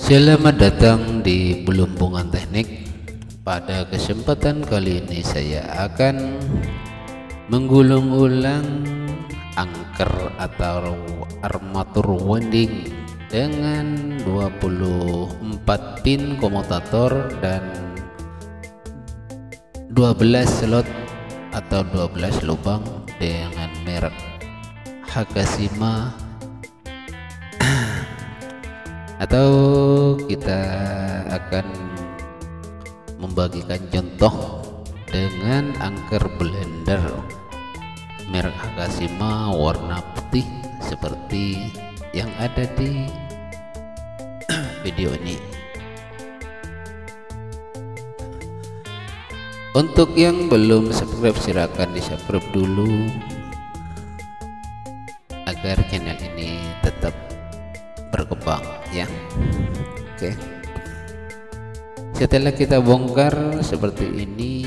Selamat datang di Pelumbungan Teknik. Pada kesempatan kali ini saya akan menggulung ulang angker atau armatur winding dengan 24 pin komutator dan 12 slot atau 12 lubang dengan merek Hakashima, atau kita akan membagikan contoh dengan angker blender merek Hakashima warna putih seperti yang ada di video ini. Untuk yang belum subscribe, silakan di subscribe dulu agar channel ini tetap berkembang ya. Oke, setelah kita bongkar seperti ini,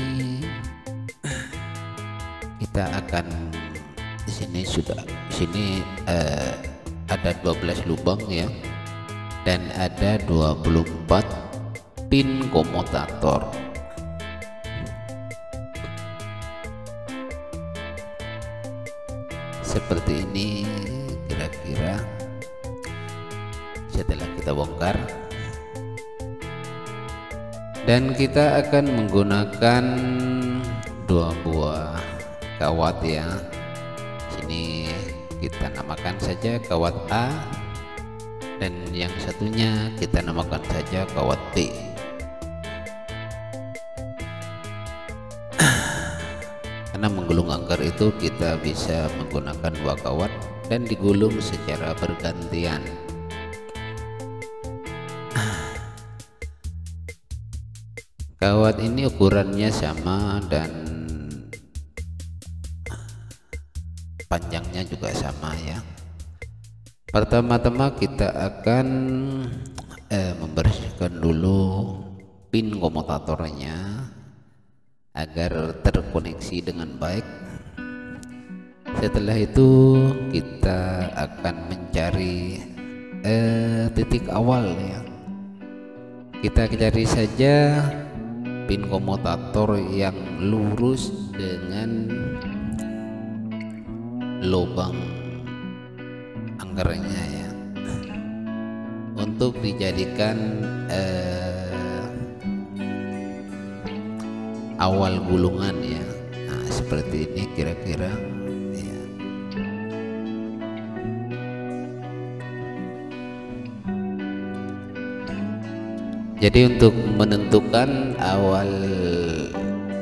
kita akan di sini ada 12 lubang ya, dan ada 24 pin komutator. Seperti ini kira-kira setelah kita bongkar, dan kita akan menggunakan dua buah kawat ya. Sini kita namakan saja kawat A, dan yang satunya kita namakan saja kawat B. Karena menggulung angker itu kita bisa menggunakan dua kawat dan digulung secara bergantian. Kawat ini ukurannya sama dan panjangnya juga sama ya. Pertama-tama kita akan membersihkan dulu pin komutatornya agar terkoneksi dengan baik. Setelah itu kita akan mencari titik awal ya. Kita cari saja pin komutator yang lurus dengan lubang angkernya ya, untuk dijadikan awal gulungan ya. Nah, seperti ini kira-kira ya. Jadi untuk menentukan awal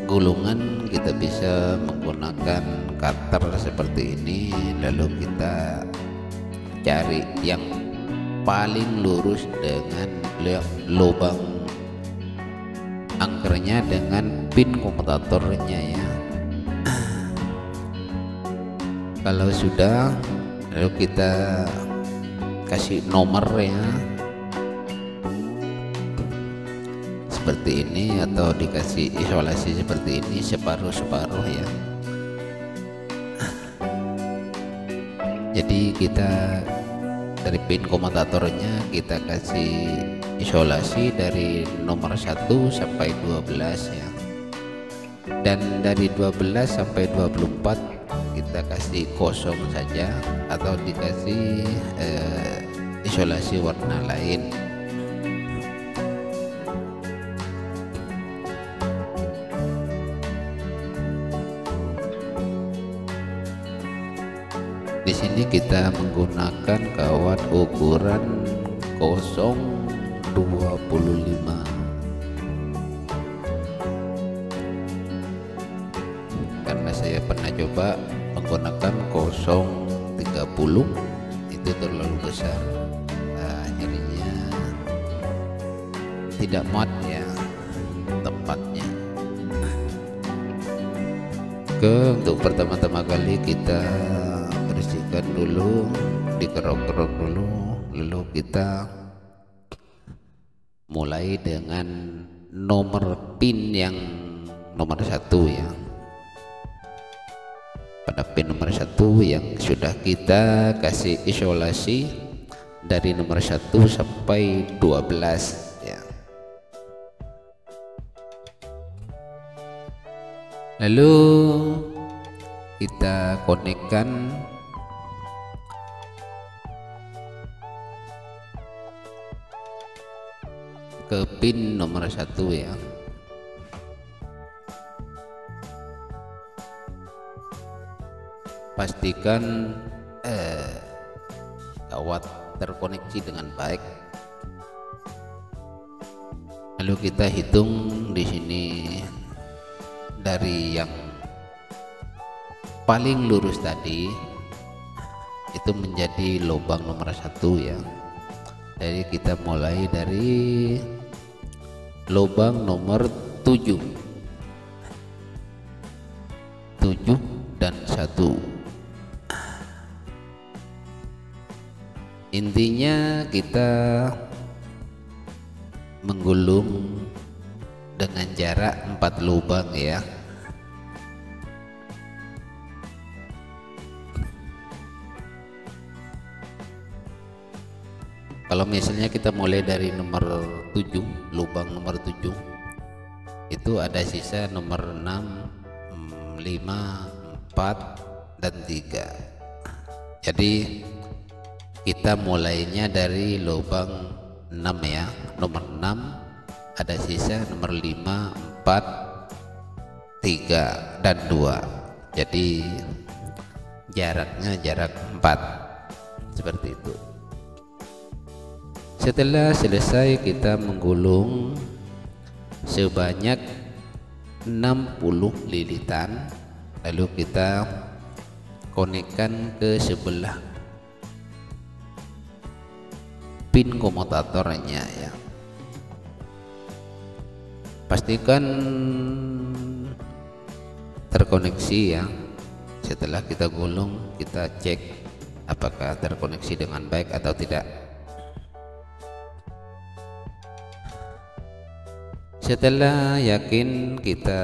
gulungan kita bisa menggunakan cutter seperti ini, lalu kita cari yang paling lurus dengan lubang angkernya dengan pin komutatornya ya. Kalau sudah, lalu kita kasih nomor ya, seperti ini, atau dikasih isolasi seperti ini, separuh-separuh ya. Jadi kita dari pin komutatornya kita kasih isolasi dari nomor 1 sampai 12 ya, dan dari 12 sampai 24 kita kasih kosong saja atau dikasih isolasi warna lain. Di sini kita menggunakan kawat ukuran 0,25. Karena saya pernah coba menggunakan 0,30, itu terlalu besar. Akhirnya tidak muat ya tempatnya. Untuk pertama-tama kali kita bersihkan dulu, dikerok-kerok dulu, lalu kita mulai dengan nomor pin yang nomor 1 ya. Pada pin nomor 1 yang sudah kita kasih isolasi dari nomor 1 sampai 12 ya. Lalu kita konekkan ke pin nomor 1 ya. Pastikan kawat terkoneksi dengan baik. Lalu kita hitung di sini dari yang paling lurus tadi itu menjadi lubang nomor 1 ya. Jadi kita mulai dari lubang nomor 7 dan 1. Intinya kita menggulung dengan jarak 4 lubang ya. Kalau misalnya kita mulai dari nomor 7, lubang nomor 7 itu ada sisa nomor 6, 5, 4 dan 3. Jadi kita mulainya dari lubang 6 ya. Nomor 6 ada sisa nomor 5, 4, 3 dan 2. Jadi jaraknya jarak 4 seperti itu. Setelah selesai kita menggulung sebanyak 60 lilitan, lalu kita konekkan ke sebelah pin komutatornya ya. Pastikan terkoneksi ya. Setelah kita gulung, kita cek apakah terkoneksi dengan baik atau tidak. Setelah yakin kita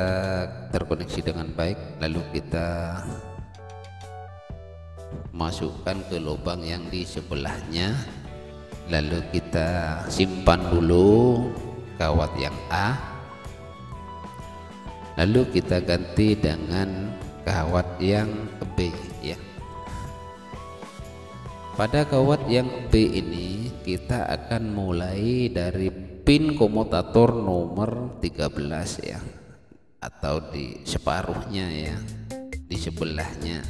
terkoneksi dengan baik, lalu kita masukkan ke lubang yang di sebelahnya. Lalu kita simpan dulu kawat yang A, lalu kita ganti dengan kawat yang B ya. Pada kawat yang B ini kita akan mulai dari pin komutator nomor 13 ya, atau di separuhnya ya, di sebelahnya.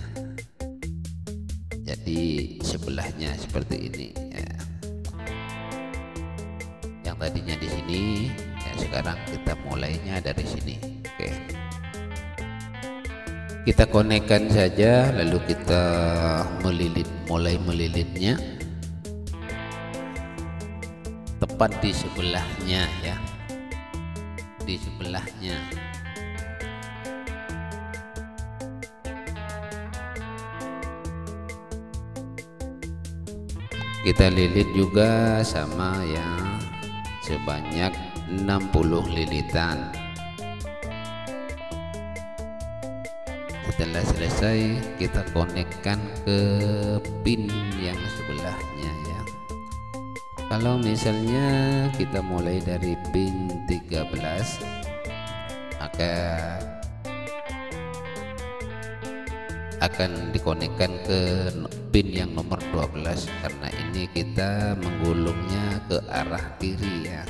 Jadi sebelahnya seperti ini ya. Tadinya di sini ya, sekarang kita mulainya dari sini. Oke, kita konekkan saja, lalu kita mulai melilitnya tepat di sebelahnya ya, di sebelahnya. Kita lilit juga sama ya, sebanyak 60 lilitan. Setelah selesai kita konekkan ke pin yang sebelahnya ya. Kalau misalnya kita mulai dari pin 13, maka akan dikonekkan ke pin yang nomor 12 karena ini kita menggulungnya ke arah kiri ya,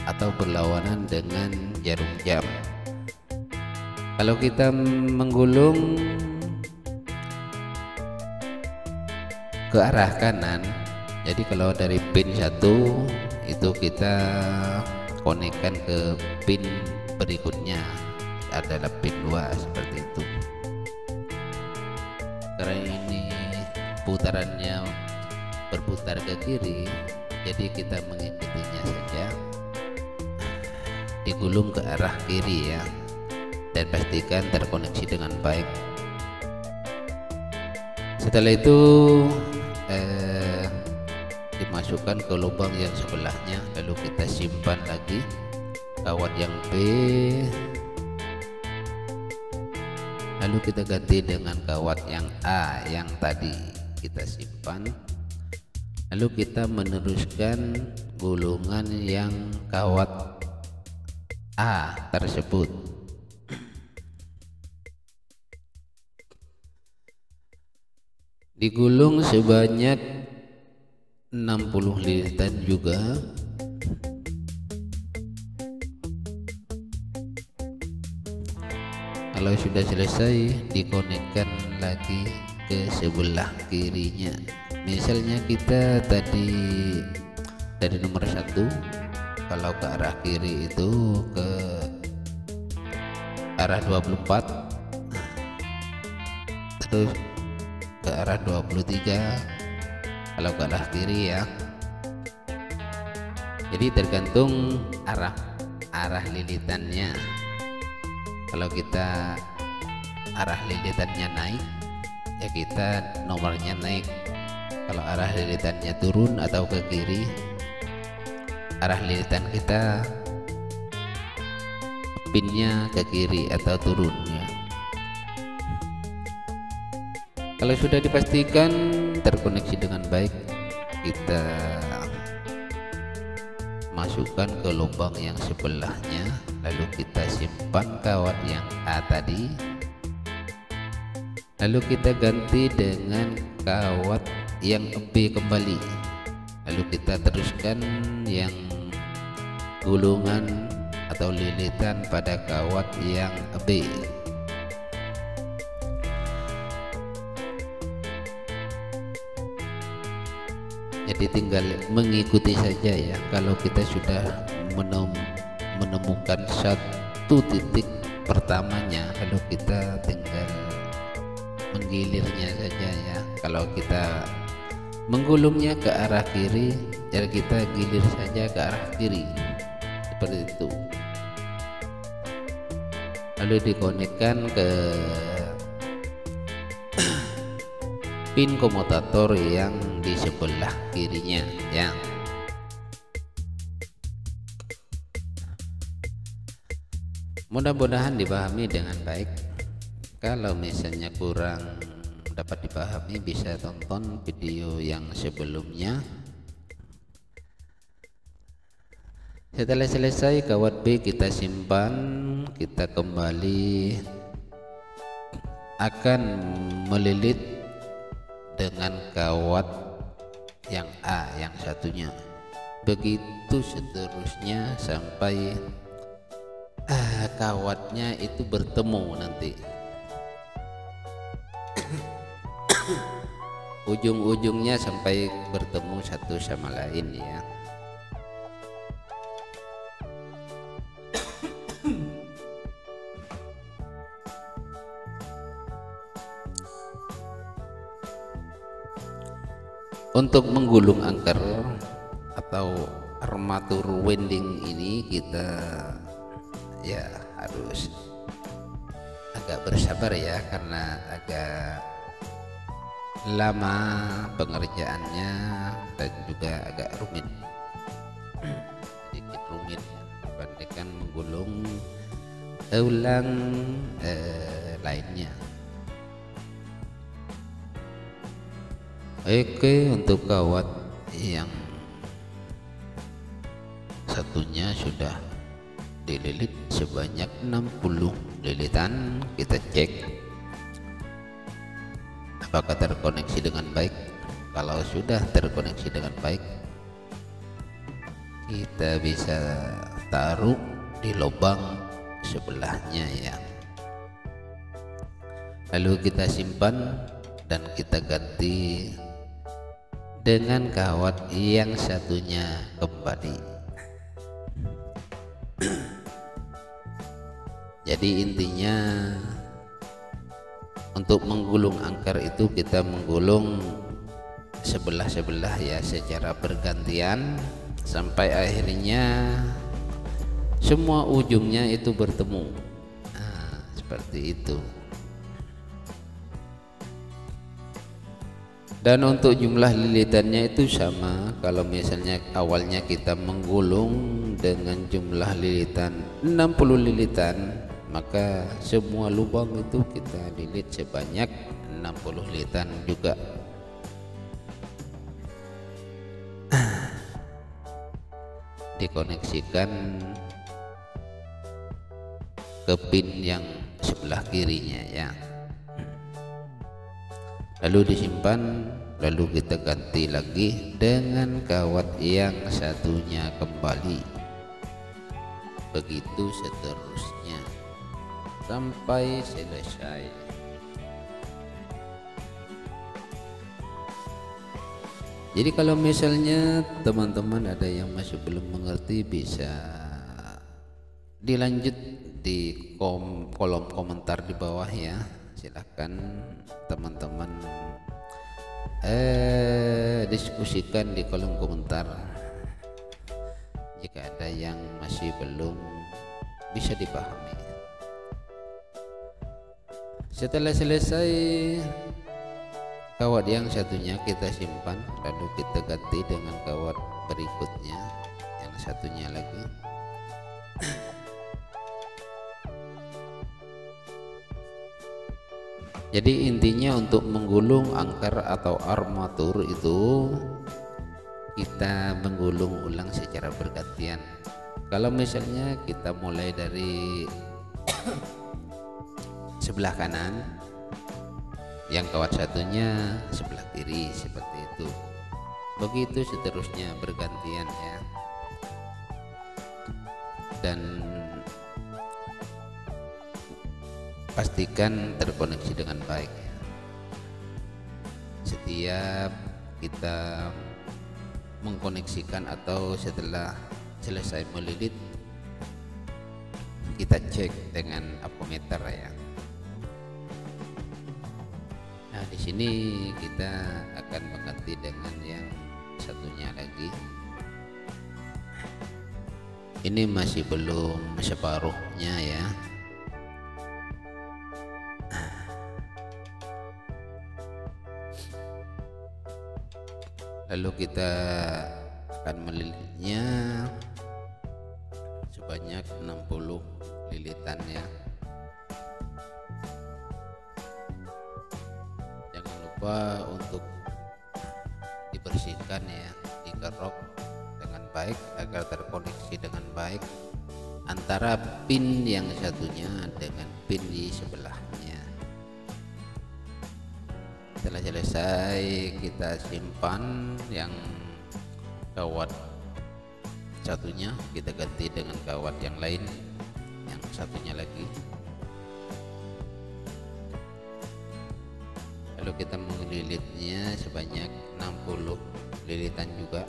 atau berlawanan dengan jarum jam. Kalau kita menggulung ke arah kanan, jadi kalau dari pin 1 itu kita konekkan ke pin berikutnya adalah pin 2 seperti itu. Karena ini putarannya berputar ke kiri, jadi kita mengikutinya saja, digulung ke arah kiri ya, dan pastikan terkoneksi dengan baik. Setelah itu dimasukkan ke lubang yang sebelahnya, lalu kita simpan lagi kawat yang B, lalu kita ganti dengan kawat yang A yang tadi kita simpan, Lalu kita meneruskan gulungan yang kawat A tersebut. Digulung sebanyak 60 lilitan juga. Kalau sudah selesai, dikonekkan lagi ke sebelah kirinya. Misalnya kita tadi dari nomor 1, kalau ke arah kiri itu ke arah 24, terus ke arah 23 kalau ke arah kiri ya. Jadi tergantung arah lilitannya. Kalau kita arah lilitannya naik, ya kita nomornya naik. Kalau arah lilitannya turun atau ke kiri, arah lilitan kita pinnya ke kiri atau turun ya. Kalau sudah dipastikan terkoneksi dengan baik, kita masukkan ke lubang yang sebelahnya, lalu kita simpan kawat yang A tadi, lalu kita ganti dengan kawat yang B kembali, lalu kita teruskan yang gulungan atau lilitan pada kawat yang B. Jadi tinggal mengikuti saja ya. Kalau kita sudah menemukan satu titik pertamanya, lalu kita tinggal menggilirnya saja ya. Kalau kita menggulungnya ke arah kiri, jadi kita gilir saja ke arah kiri seperti itu. Lalu dikonekkan ke pin komutator yang di sebelah kirinya ya. Mudah-mudahan dipahami dengan baik. Kalau misalnya kurang dapat dipahami, bisa tonton video yang sebelumnya. Setelah selesai kawat B kita simpan, kita kembali akan melilit dengan kawat yang A yang satunya, begitu seterusnya sampai kawatnya itu bertemu nanti. Ujung-ujungnya sampai bertemu satu sama lain ya. Untuk menggulung angker atau armatur winding ini kita ya harus agak bersabar ya, karena agak lama pengerjaannya dan juga agak rumit, sedikit rumit dibandingkan menggulung ulang lainnya. Oke, untuk kawat yang satunya sudah dililit sebanyak 60 lilitan. Kita cek apakah terkoneksi dengan baik. Kalau sudah terkoneksi dengan baik, kita bisa taruh di lubang sebelahnya ya. Lalu kita simpan dan kita ganti dengan kawat yang satunya kembali. Jadi intinya untuk menggulung angker itu kita menggulung sebelah-sebelah ya, secara bergantian sampai akhirnya semua ujungnya itu bertemu. Nah, seperti itu. Dan untuk jumlah lilitannya itu sama. Kalau misalnya awalnya kita menggulung dengan jumlah lilitan 60 lilitan, maka semua lubang itu kita lilit sebanyak 60 lilitan juga. dikoneksikan ke pin yang sebelah kirinya ya, lalu disimpan, lalu kita ganti lagi dengan kawat yang satunya kembali, begitu seterusnya sampai selesai. Jadi kalau misalnya teman-teman ada yang masih belum mengerti, bisa dilanjut di kolom komentar di bawah ya. Silahkan teman-teman diskusikan di kolom komentar jika ada yang masih belum bisa dipahami. Setelah selesai, kawat yang satunya kita simpan, lalu kita ganti dengan kawat berikutnya yang satunya lagi. Jadi intinya untuk menggulung angker atau armatur itu kita menggulung ulang secara bergantian. Kalau misalnya kita mulai dari sebelah kanan, yang kawat satunya sebelah kiri, seperti itu. Begitu seterusnya bergantian ya. Dan pastikan terkoneksi dengan baik. Setiap kita mengkoneksikan atau setelah selesai melilit, kita cek dengan ampermeter ya. Nah, di sini kita akan mengganti dengan yang satunya lagi. Ini masih belum separuhnya ya. Lalu kita akan melilitnya sebanyak 60 lilitan ya. Jangan lupa untuk dibersihkan ya, dikerok dengan baik agar terkoneksi dengan baik antara pin yang satunya dengan pin di sebelahnya. Setelah selesai, kita simpan yang kawat satunya, kita ganti dengan kawat yang lain, yang satunya lagi. Lalu kita mengelilitnya sebanyak 60 lilitan juga.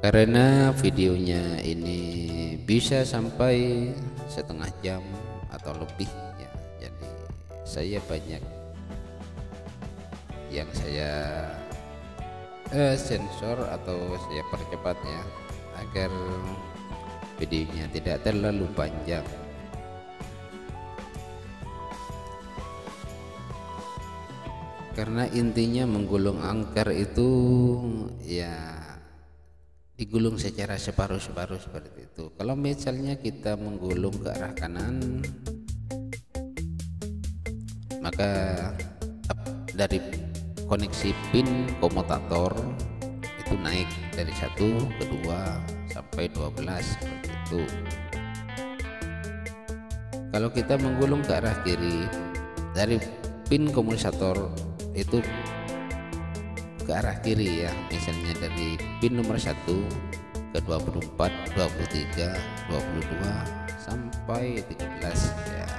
Karena videonya ini bisa sampai setengah jam atau lebih ya, jadi saya banyak yang saya sensor atau saya percepat ya, agar videonya tidak terlalu panjang. Karena intinya menggulung angker itu ya digulung secara separuh-separuh seperti itu. Kalau misalnya kita menggulung ke arah kanan, maka dari koneksi pin komutator itu naik dari 1 ke 2 sampai 12 seperti itu. Kalau kita menggulung ke arah kiri, dari pin komutator itu ke arah kiri ya, misalnya dari pin nomor 1 ke 24, 23, 22 sampai 13 ya.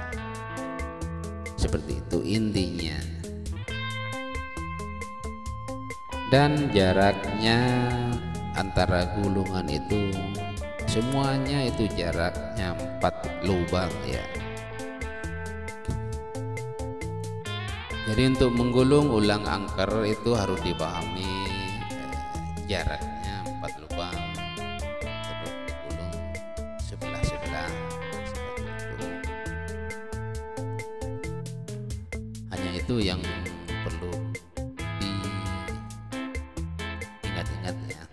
Seperti itu intinya. Dan jaraknya antara gulungan itu semuanya itu jaraknya 4 lubang ya. Jadi untuk menggulung ulang angker itu harus dipahami jaraknya 4 lubang, terus digulung sebelah-sebelah seperti itu. Hanya itu yang perlu diingat-ingat ya.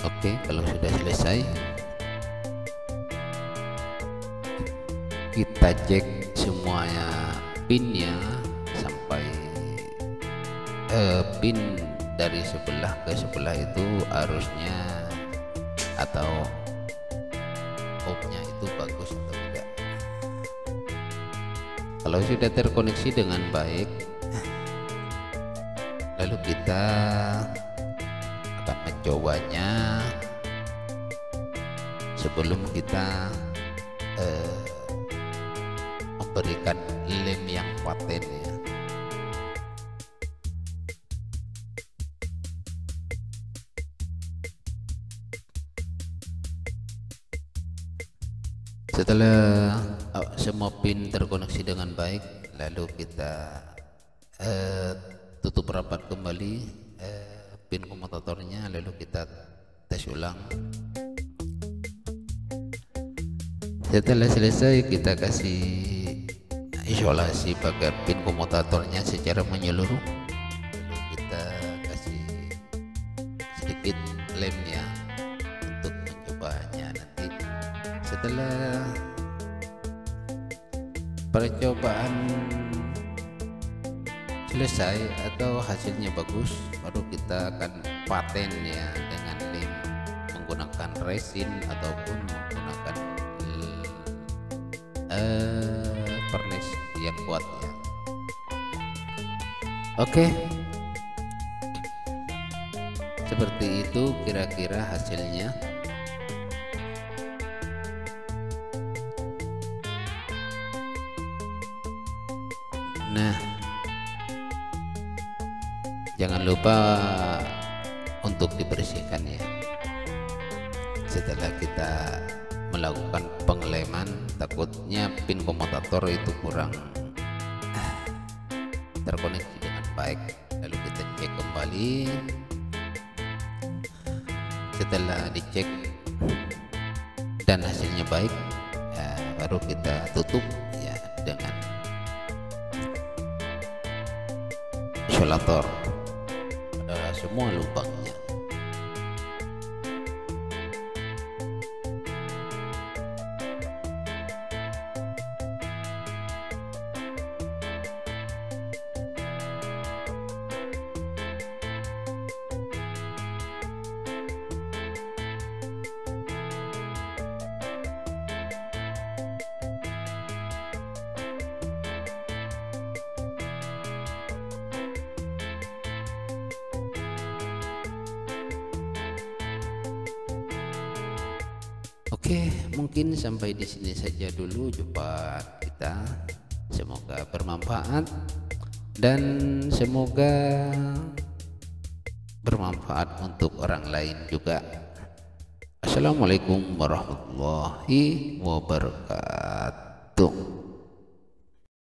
Oke, kalau sudah selesai kita cek semuanya pinnya sampai pin dari sebelah ke sebelah itu arusnya atau ohmnya itu bagus atau tidak. Kalau sudah terkoneksi dengan baik, lalu kita akan mencobanya sebelum kita memberikan lem yang paten ya. Setelah semua pin terkoneksi dengan baik, lalu kita tutup rapat kembali pin komutatornya, lalu kita tes ulang. Setelah selesai, kita kasih isolasi pakai pin komutatornya secara menyeluruh, lalu kita kasih sedikit lemnya untuk mencobanya nanti. Setelah percobaan selesai atau hasilnya bagus, baru kita akan paten ya dengan lem menggunakan resin ataupun menggunakan furnace yang kuat ya. Oke, seperti itu kira-kira hasilnya. Nah, jangan lupa untuk dibersihkan ya. Setelah kita melakukan pengeleman, takutnya pin komutator itu kurang terkoneksi dengan baik, lalu kita cek kembali. Setelah dicek dan hasilnya baik ya, baru kita tutup ya dengan isolator pada semua lubangnya. Oke, mungkin sampai di sini saja dulu jumpa kita. Semoga bermanfaat dan semoga bermanfaat untuk orang lain juga. Assalamualaikum warahmatullahi wabarakatuh.